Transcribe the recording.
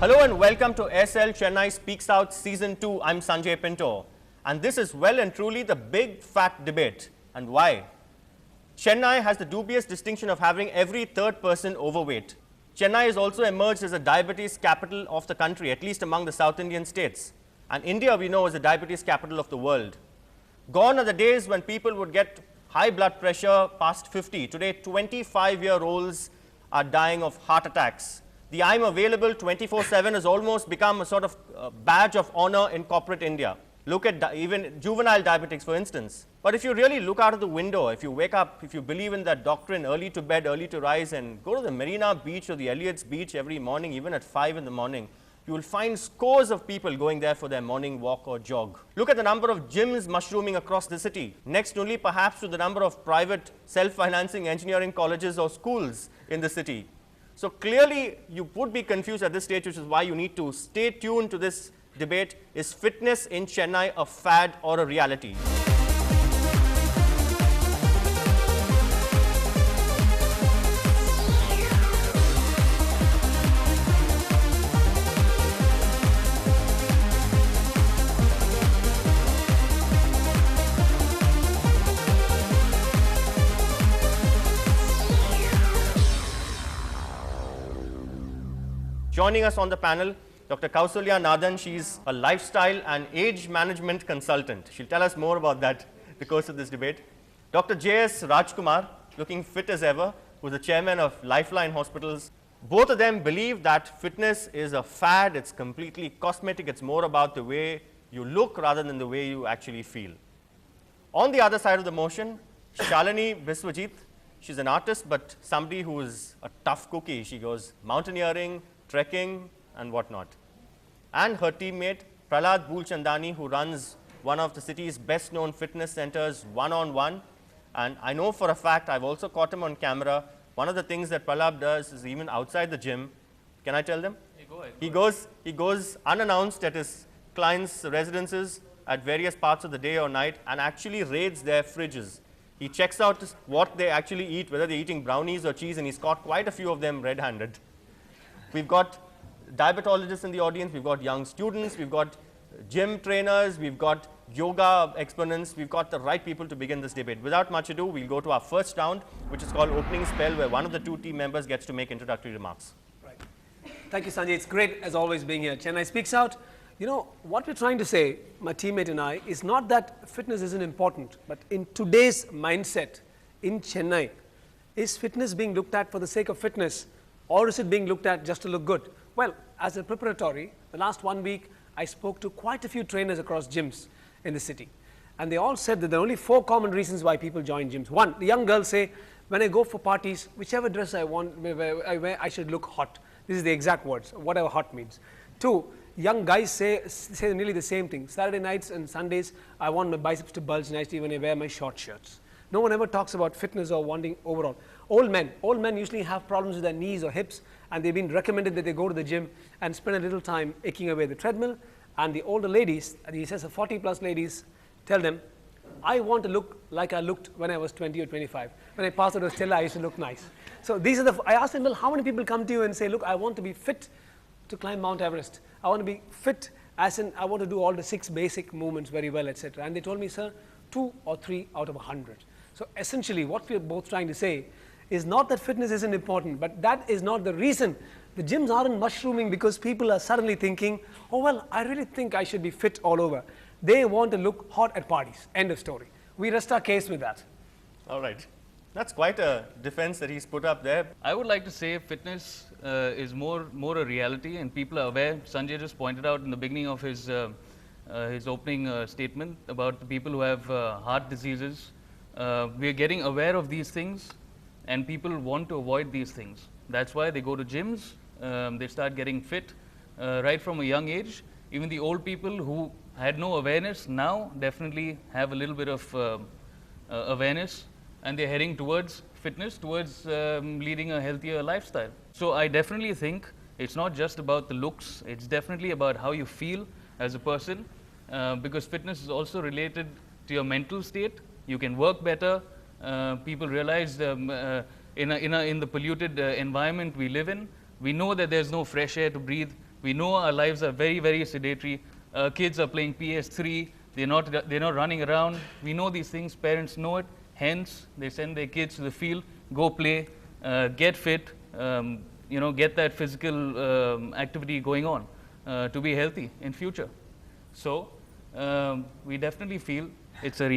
Hello and welcome to SL Chennai Speaks Out Season 2. I'm Sanjay Pinto. And this is well and truly the big fat debate. And why? Chennai has the dubious distinction of having every third person overweight. Chennai has also emerged as a diabetes capital of the country, at least among the South Indian states. And India, we know, is the diabetes capital of the world. Gone are the days when people would get high blood pressure past 50. Today, 25-year-olds are dying of heart attacks. The I'm available 24/7 has almost become a sort of badge of honor in corporate India. Look at even juvenile diabetics, for instance. But if you really look out of the window, if you wake up, if you believe in that doctrine, early to bed, early to rise, and go to the Marina Beach or the Elliott's Beach every morning, even at 5 in the morning, you will find scores of people going there for their morning walk or jog. Look at the number of gyms mushrooming across the city, next only perhaps to the number of private self-financing engineering colleges or schools in the city. So clearly, you would be confused at this stage, which is why you need to stay tuned to this debate. Is fitness in Chennai a fad or a reality? Joining us on the panel, Dr. Kausalya Nathan. She's a lifestyle and age management consultant. She'll tell us more about that in the course of this debate. Dr. J.S. Rajkumar, looking fit as ever, who's the chairman of Lifeline Hospitals. Both of them believe that fitness is a fad. It's completely cosmetic. It's more about the way you look rather than the way you actually feel. On the other side of the motion, Shalini Biswajit. She's an artist, but somebody who is a tough cookie. She goes mountaineering, trekking and whatnot. And her teammate Prahlad Bulchandani, who runs one of the city's best known fitness centers, One-on-One. And I know for a fact, I've also caught him on camera, one of the things that Prahlad does is even outside the gym. Can I tell them? Hey, go ahead. He goes unannounced at his clients' residences at various parts of the day or night and actually raids their fridges. He checks out what they actually eat, whether they're eating brownies or cheese, and he's caught quite a few of them red-handed. We've got diabetologists in the audience, we've got young students, we've got gym trainers, we've got yoga exponents, we've got the right people to begin this debate. Without much ado, we'll go to our first round, which is called Opening Spell, where one of the two team members gets to make introductory remarks. Right. Thank you, Sanjay. It's great, as always, being here. Chennai Speaks Out. You know, what we're trying to say, my teammate and I, is not that fitness isn't important, but in today's mindset in Chennai, is fitness being looked at for the sake of fitness, or is it being looked at just to look good? Well, as a preparatory, the last 1 week, I spoke to quite a few trainers across gyms in the city. And they all said that there are only 4 common reasons why people join gyms. 1, the young girls say, when I go for parties, whichever dress I want, I should look hot. This is the exact words, whatever hot means. 2, young guys say nearly the same thing. Saturday nights and Sundays, I want my biceps to bulge nicely when I wear my short shirts. No one ever talks about fitness or wanting overall. Old men usually have problems with their knees or hips, and they've been recommended that they go to the gym and spend a little time aching away the treadmill. And the older ladies, and he says the 40+ ladies, tell them, I want to look like I looked when I was 20 or 25. When I passed out of Stella, I used to look nice. So these are I asked them, well, how many people come to you and say, look, I want to be fit to climb Mount Everest. I want to be fit as in I want to do all the 6 basic movements very well, etc. And they told me, sir, 2 or 3 out of 100. So essentially, what we're both trying to say is not that fitness isn't important, but that is not the reason. The gyms aren't mushrooming because people are suddenly thinking, oh, well, I really think I should be fit all over. They want to look hot at parties. End of story. We rest our case with that. All right. That's quite a defense that he's put up there. I would like to say fitness is more a reality, and people are aware. Sanjay just pointed out in the beginning of his opening statement about the people who have heart diseases. We are getting aware of these things, and people want to avoid these things. That's why they go to gyms, they start getting fit right from a young age. Even the old people who had no awareness now definitely have a little bit of awareness, and they're heading towards fitness, towards leading a healthier lifestyle. So I definitely think it's not just about the looks, it's definitely about how you feel as a person, because fitness is also related to your mental state. You can work better. People realize in the polluted environment we live in, we know that there's no fresh air to breathe. We know our lives are very, very sedentary. Kids are playing PS3. They're not running around. We know these things. Parents know it. Hence, they send their kids to the field, go play, get fit, get that physical activity going on to be healthy in future. So we definitely feel it's a reality.